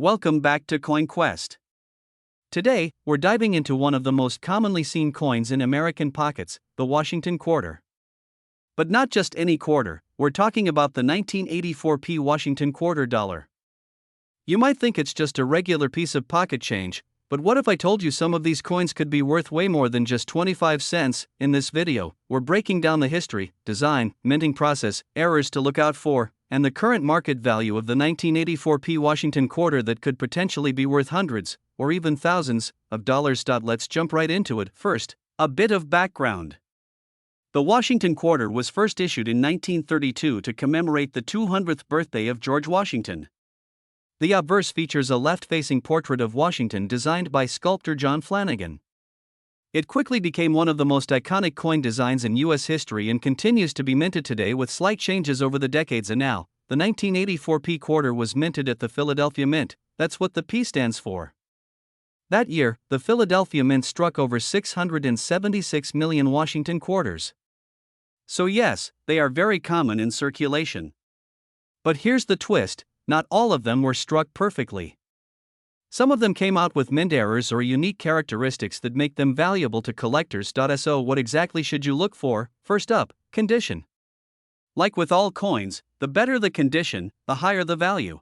Welcome back to CoinQuest. Today, we're diving into one of the most commonly seen coins in American pockets, the Washington Quarter. But not just any quarter, we're talking about the 1984p Washington Quarter dollar. You might think it's just a regular piece of pocket change, but what if I told you some of these coins could be worth way more than just 25 cents? In this video, we're breaking down the history, design, minting process, errors to look out for, and the current market value of the 1984p Washington Quarter that could potentially be worth hundreds, or even thousands, of dollars. Let's jump right into it. First, a bit of background. The Washington Quarter was first issued in 1932 to commemorate the 200th birthday of George Washington. The obverse features a left-facing portrait of Washington designed by sculptor John Flanagan. It quickly became one of the most iconic coin designs in U.S. history and continues to be minted today with slight changes over the decades. And now, the 1984p quarter was minted at the Philadelphia Mint. That's what the P stands for. That year, the Philadelphia Mint struck over 676 million Washington quarters. So yes, they are very common in circulation. But here's the twist, not all of them were struck perfectly. Some of them came out with mint errors or unique characteristics that make them valuable to collectors. So what exactly should you look for? First up, condition. Like with all coins, the better the condition, the higher the value.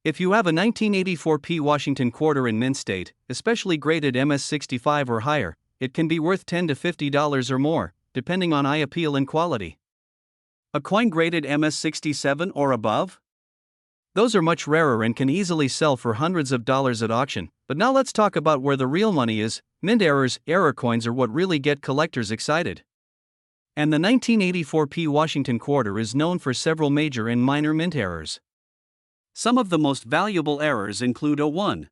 If you have a 1984p Washington Quarter in mint state, especially graded MS65 or higher, it can be worth $10 to $50 or more, depending on eye appeal and quality. A coin graded MS67 or above? Those are much rarer and can easily sell for hundreds of dollars at auction. But now let's talk about where the real money is. Mint errors, error coins are what really get collectors excited. And the 1984p Washington Quarter is known for several major and minor mint errors. Some of the most valuable errors include a 1.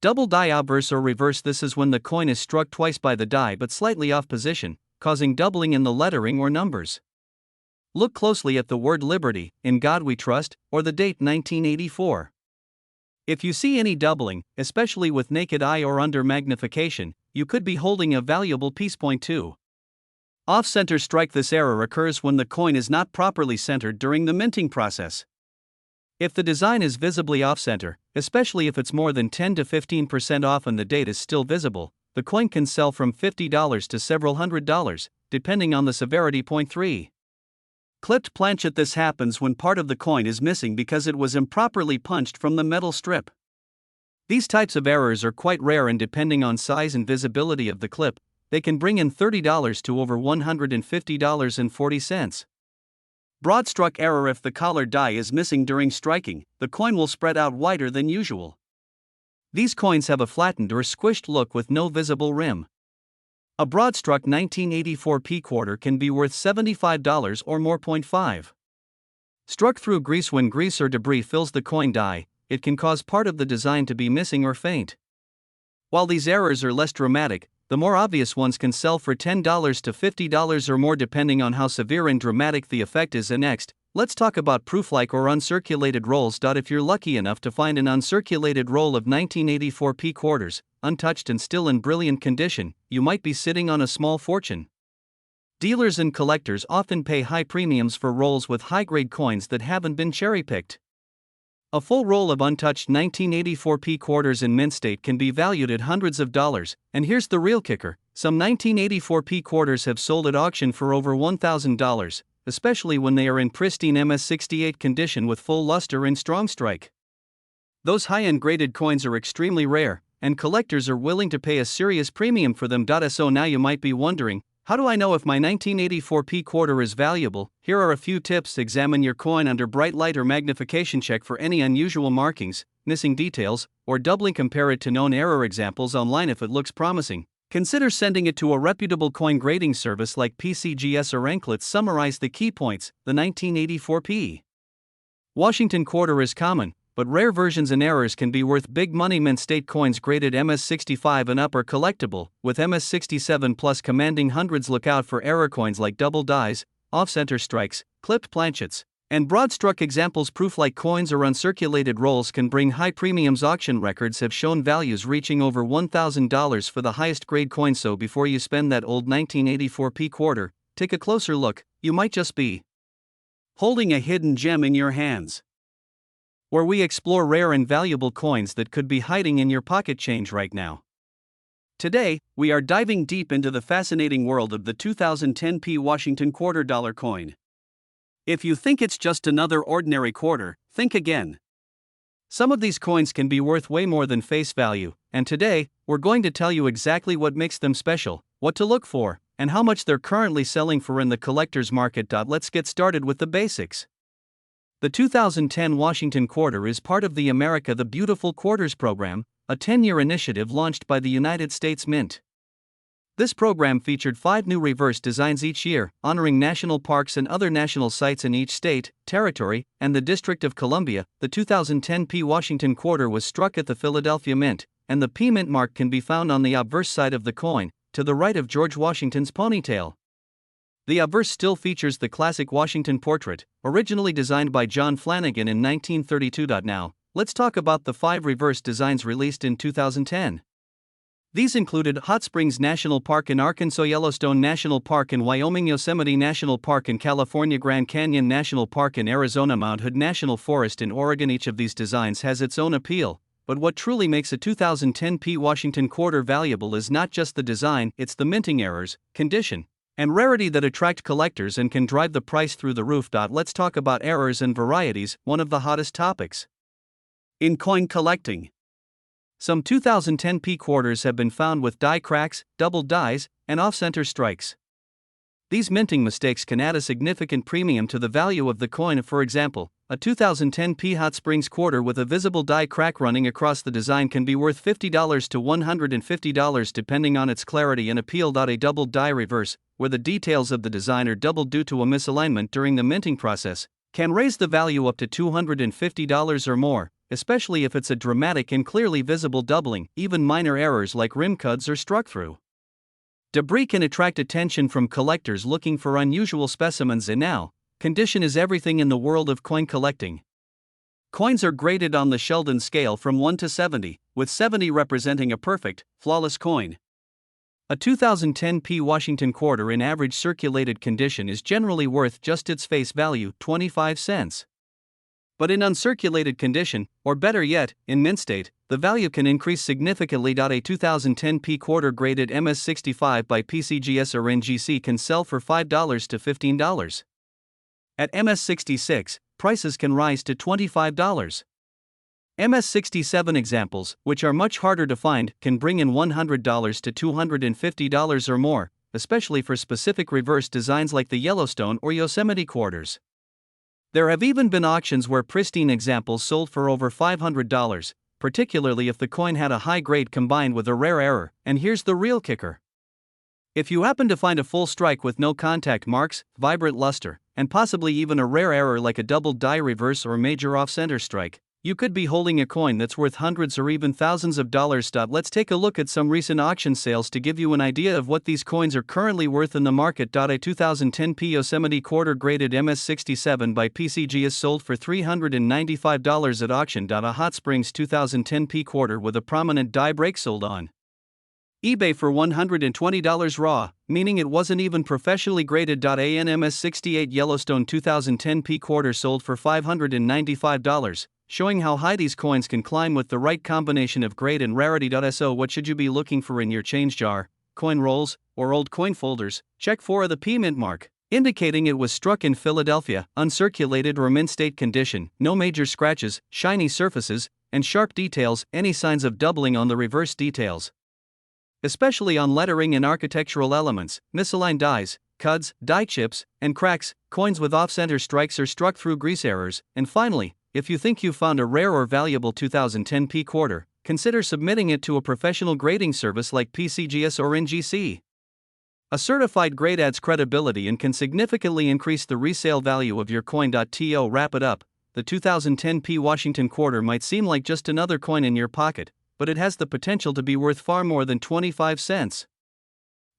Double die obverse or reverse. This is when the coin is struck twice by the die but slightly off position, causing doubling in the lettering or numbers. Look closely at the word Liberty, In God We Trust, or the date 1984. If you see any doubling, especially with naked eye or under magnification, you could be holding a valuable piece. Point 2. Off-center strike. This error occurs when the coin is not properly centered during the minting process. If the design is visibly off-center, especially if it's more than 10 to 15% off and the date is still visible, the coin can sell from $50 to several $100s, depending on the severity. Point 3. Clipped planchet. This happens when part of the coin is missing because it was improperly punched from the metal strip. These types of errors are quite rare and depending on size and visibility of the clip, they can bring in $30 to over $150.40. Broad struck error. If the collar die is missing during striking, the coin will spread out wider than usual. These coins have a flattened or squished look with no visible rim. A broad-struck 1984p quarter can be worth $75 or more. Point 5. Struck through grease. When grease or debris fills the coin die, it can cause part of the design to be missing or faint. While these errors are less dramatic, the more obvious ones can sell for $10 to $50 or more depending on how severe and dramatic the effect is. And next, let's talk about proof-like or uncirculated rolls. If you're lucky enough to find an uncirculated roll of 1984p quarters, untouched and still in brilliant condition, you might be sitting on a small fortune. Dealers and collectors often pay high premiums for rolls with high-grade coins that haven't been cherry-picked. A full roll of untouched 1984p quarters in mint state can be valued at hundreds of dollars, and here's the real kicker: some 1984p quarters have sold at auction for over $1,000, especially when they are in pristine MS68 condition with full luster and strong strike. Those high-end graded coins are extremely rare, and collectors are willing to pay a serious premium for them. So now you might be wondering, how do I know if my 1984p quarter is valuable? Here are a few tips. Examine your coin under bright light or magnification. Check for any unusual markings, missing details, or doubling. Compare it to known error examples online. If it looks promising, consider sending it to a reputable coin grading service like PCGS or Enk. Let's summarize the key points. The 1984p Washington Quarter is common, but rare versions and errors can be worth big money. Mint state coins graded MS65 and up are collectible, with MS67 plus commanding hundreds. Look out for error coins like double dies, off-center strikes, clipped planchets, and broad-struck examples. Proof-like coins or uncirculated rolls can bring high premiums. Auction records have shown values reaching over $1,000 for the highest grade coins. So before you spend that old 1984p quarter, take a closer look. You might just be holding a hidden gem in your hands. where we explore rare and valuable coins that could be hiding in your pocket change right now. Today, we are diving deep into the fascinating world of the 2010p Washington quarter dollar coin. If you think it's just another ordinary quarter, think again. Some of these coins can be worth way more than face value, and today, we're going to tell you exactly what makes them special, what to look for, and how much they're currently selling for in the collector's market. Let's get started with the basics. The 2010 Washington Quarter is part of the America the Beautiful Quarters program, a 10-year initiative launched by the United States Mint. This program featured 5 new reverse designs each year, honoring national parks and other national sites in each state, territory, and the District of Columbia. The 2010p Washington Quarter was struck at the Philadelphia Mint, and the P Mint mark can be found on the obverse side of the coin, to the right of George Washington's ponytail. The obverse still features the classic Washington portrait, originally designed by John Flanagan in 1932. Now, let's talk about the 5 reverse designs released in 2010. These included Hot Springs National Park in Arkansas, Yellowstone National Park in Wyoming, Yosemite National Park in California, Grand Canyon National Park in Arizona, Mount Hood National Forest in Oregon. Each of these designs has its own appeal, but what truly makes a 2010p Washington Quarter valuable is not just the design, it's the minting errors, condition, and rarity that attract collectors and can drive the price through the roof. Let's talk about errors and varieties, one of the hottest topics in coin collecting. Some 2010p quarters have been found with die cracks, double dies, and off-center strikes. These minting mistakes can add a significant premium to the value of the coin. For example, a 2010p Hot Springs quarter with a visible die crack running across the design can be worth $50 to $150 depending on its clarity and appeal. A double die reverse, where the details of the design are doubled due to a misalignment during the minting process, can raise the value up to $250 or more, especially if it's a dramatic and clearly visible doubling. Even minor errors like rim cuts are struck through. Debris can attract attention from collectors looking for unusual specimens, and now, condition is everything in the world of coin collecting. Coins are graded on the Sheldon scale from 1 to 70, with 70 representing a perfect, flawless coin. A 2010p Washington Quarter in average circulated condition is generally worth just its face value, 25 cents. But in uncirculated condition, or better yet, in mint state, the value can increase significantly. A 2010p quarter graded MS65 by PCGS or NGC can sell for $5 to $15. At MS66, prices can rise to $25. MS67 examples, which are much harder to find, can bring in $100 to $250 or more, especially for specific reverse designs like the Yellowstone or Yosemite quarters. There have even been auctions where pristine examples sold for over $500, particularly if the coin had a high grade combined with a rare error. And here's the real kicker. If you happen to find a full strike with no contact marks, vibrant luster, and possibly even a rare error like a double die reverse or major off-center strike, you could be holding a coin that's worth hundreds or even thousands of dollars. Let's take a look at some recent auction sales to give you an idea of what these coins are currently worth in the market. A 2010p Yosemite quarter graded MS67 by PCGS sold for $395 at auction. A Hot Springs 2010p quarter with a prominent die break sold on eBay for $120 raw, meaning it wasn't even professionally graded. An MS68 Yellowstone 2010p quarter sold for $595. Showing how high these coins can climb with the right combination of grade and rarity. So what should you be looking for in your change jar, coin rolls, or old coin folders? Check for the P Mint mark, indicating it was struck in Philadelphia, uncirculated or mint state condition, no major scratches, shiny surfaces, and sharp details. Any signs of doubling on the reverse details, especially on lettering and architectural elements, misaligned dies, cuts, die chips, and cracks. Coins with off-center strikes are struck through grease errors. And finally, if you think you found a rare or valuable 2010p quarter, consider submitting it to a professional grading service like PCGS or NGC. A certified grade adds credibility and can significantly increase the resale value of your coin. To wrap it up, the 2010p Washington Quarter might seem like just another coin in your pocket, but it has the potential to be worth far more than 25 cents.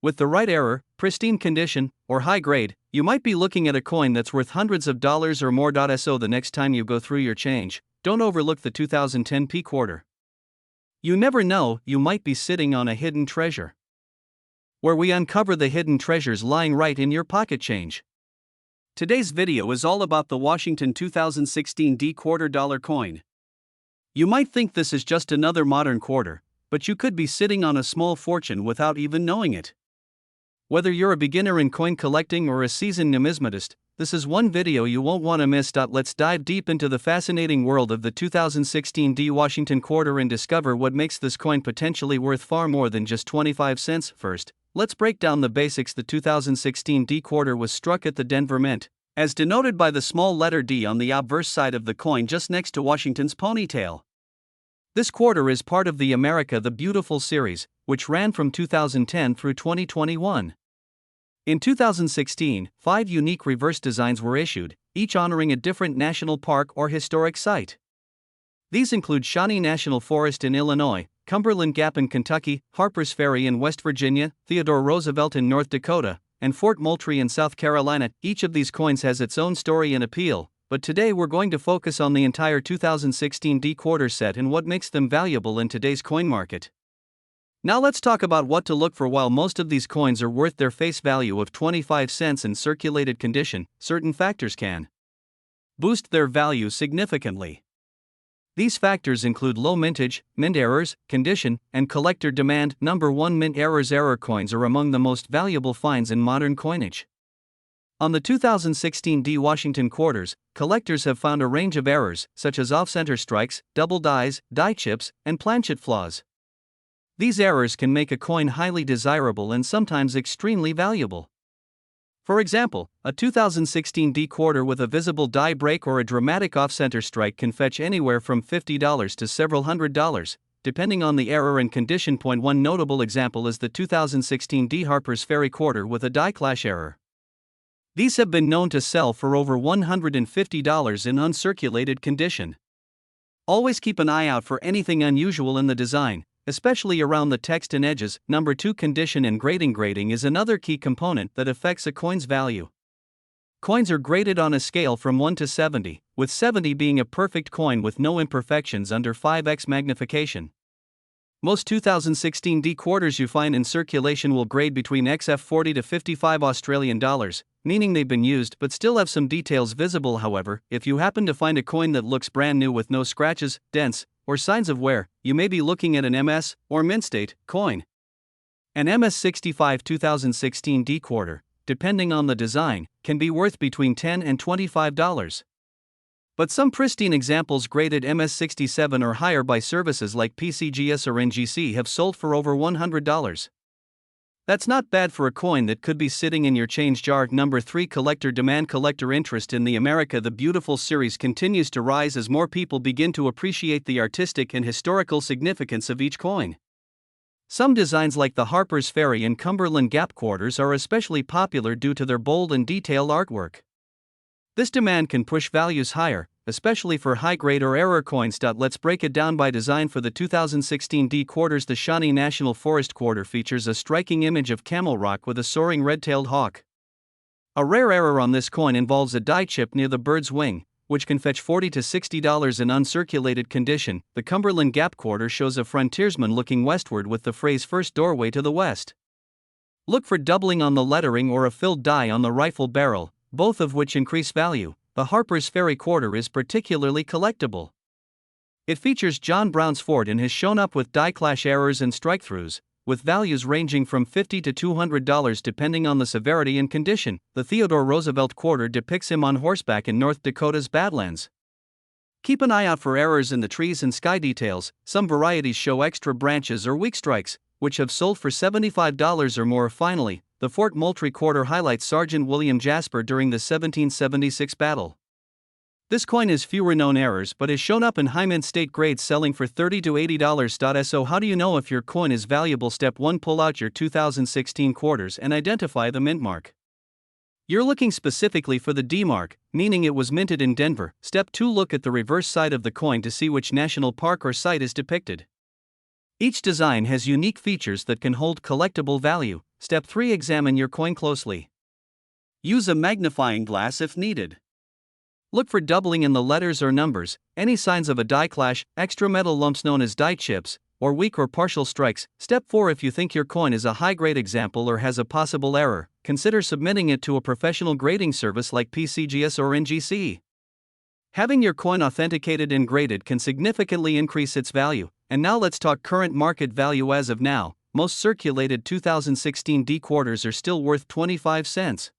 With the right error, pristine condition, or high grade, you might be looking at a coin that's worth hundreds of dollars or more. So the next time you go through your change, don't overlook the 2010p quarter. You never know, you might be sitting on a hidden treasure. Where we uncover the hidden treasures lying right in your pocket change. Today's video is all about the Washington 2016 D quarter dollar coin. You might think this is just another modern quarter, but you could be sitting on a small fortune without even knowing it. Whether you're a beginner in coin collecting or a seasoned numismatist, this is one video you won't want to miss. Let's dive deep into the fascinating world of the 2016 D Washington quarter and discover what makes this coin potentially worth far more than just 25 cents. First, let's break down the basics. The 2016 D quarter was struck at the Denver Mint, as denoted by the small letter D on the obverse side of the coin just next to Washington's ponytail. This quarter is part of the America the Beautiful series, which ran from 2010 through 2021. In 2016, 5 unique reverse designs were issued, each honoring a different national park or historic site. These include Shawnee National Forest in Illinois, Cumberland Gap in Kentucky, Harpers Ferry in West Virginia, Theodore Roosevelt in North Dakota, and Fort Moultrie in South Carolina. Each of these coins has its own story and appeal, but today we're going to focus on the entire 2016 D quarter set and what makes them valuable in today's coin market. Now let's talk about what to look for. While most of these coins are worth their face value of 25 cents in circulated condition, certain factors can boost their value significantly. These factors include low mintage, mint errors, condition, and collector demand. Number 1, mint errors. Error coins are among the most valuable finds in modern coinage. On the 2016 D Washington quarters, collectors have found a range of errors, such as off-center strikes, double dies, die chips, and planchet flaws. These errors can make a coin highly desirable and sometimes extremely valuable. For example, a 2016 D quarter with a visible die break or a dramatic off-center strike can fetch anywhere from $50 to several $100s, depending on the error and condition. One notable example is the 2016 D Harpers Ferry quarter with a die clash error. These have been known to sell for over $150 in uncirculated condition. Always keep an eye out for anything unusual in the design, especially around the text and edges. Number 2, condition and grading. Grading is another key component that affects a coin's value. Coins are graded on a scale from 1 to 70, with 70 being a perfect coin with no imperfections under 5x magnification. Most 2016 D quarters you find in circulation will grade between XF40 to 55 Australian dollars, meaning they've been used but still have some details visible. However, if you happen to find a coin that looks brand new with no scratches, dents, or signs of wear, you may be looking at an MS or mint state coin. An MS65 2016 D quarter, depending on the design, can be worth between $10 and $25. But some pristine examples graded MS67 or higher by services like PCGS or NGC have sold for over $100. That's not bad for a coin that could be sitting in your change jar. Number 3, collector demand. Collector interest in the America the Beautiful series continues to rise as more people begin to appreciate the artistic and historical significance of each coin. Some designs like the Harpers Ferry and Cumberland Gap quarters are especially popular due to their bold and detailed artwork. This demand can push values higher, especially for high-grade or error coins. Let's break it down by design. For the 2016 D quarters, the Shawnee National Forest quarter features a striking image of Camel Rock with a soaring red-tailed hawk. A rare error on this coin involves a die chip near the bird's wing, which can fetch $40 to $60 in uncirculated condition. The Cumberland Gap quarter shows a frontiersman looking westward with the phrase "First Doorway to the West." Look for doubling on the lettering or a filled die on the rifle barrel, both of which increase value. The Harpers Ferry quarter is particularly collectible. It features John Brown's fort and has shown up with die clash errors and strike-throughs, with values ranging from $50 to $200 depending on the severity and condition. The Theodore Roosevelt quarter depicts him on horseback in North Dakota's Badlands. Keep an eye out for errors in the trees and sky details. Some varieties show extra branches or weak strikes, which have sold for $75 or more. Finally, the Fort Moultrie quarter highlights Sergeant William Jasper during the 1776 battle. This coin has fewer known errors but has shown up in high mint state grades selling for $30 to $80. So how do you know if your coin is valuable? Step 1, pull out your 2016 quarters and identify the mint mark. You're looking specifically for the D mark, meaning it was minted in Denver. Step 2, look at the reverse side of the coin to see which national park or site is depicted. Each design has unique features that can hold collectible value. Step 3, examine your coin closely. Use a magnifying glass if needed. Look for doubling in the letters or numbers, any signs of a die clash, extra metal lumps known as die chips, or weak or partial strikes. Step 4. If you think your coin is a high-grade example or has a possible error, consider submitting it to a professional grading service like PCGS or NGC. Having your coin authenticated and graded can significantly increase its value. And now let's talk current market value. As of now, most circulated 2016 D quarters are still worth 25 cents.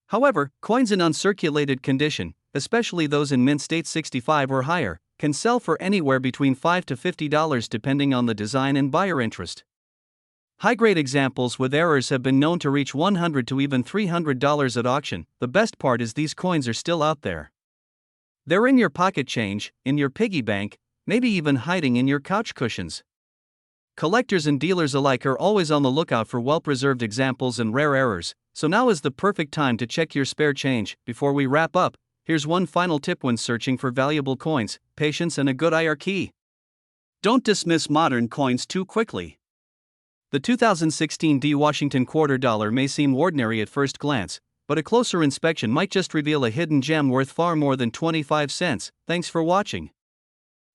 However, coins in uncirculated condition, especially those in mint state 65 or higher, can sell for anywhere between $5 to $50 depending on the design and buyer interest. High-grade examples with errors have been known to reach $100 to even $300 at auction. The best part is these coins are still out there. They're in your pocket change, in your piggy bank, maybe even hiding in your couch cushions. Collectors and dealers alike are always on the lookout for well-preserved examples and rare errors, so now is the perfect time to check your spare change. Before we wrap up, here's one final tip when searching for valuable coins: patience and a good eye are key. Don't dismiss modern coins too quickly. The 2016 D Washington quarter dollar may seem ordinary at first glance, but a closer inspection might just reveal a hidden gem worth far more than 25 cents. Thanks for watching.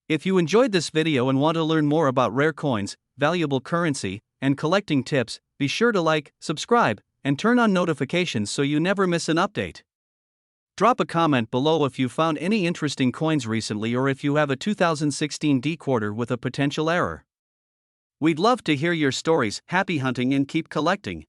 If you enjoyed this video and want to learn more about rare coins, valuable currency, and collecting tips, be sure to like, subscribe, and turn on notifications so you never miss an update. Drop a comment below if you found any interesting coins recently or if you have a 2016 D quarter with a potential error. We'd love to hear your stories. Happy hunting and keep collecting.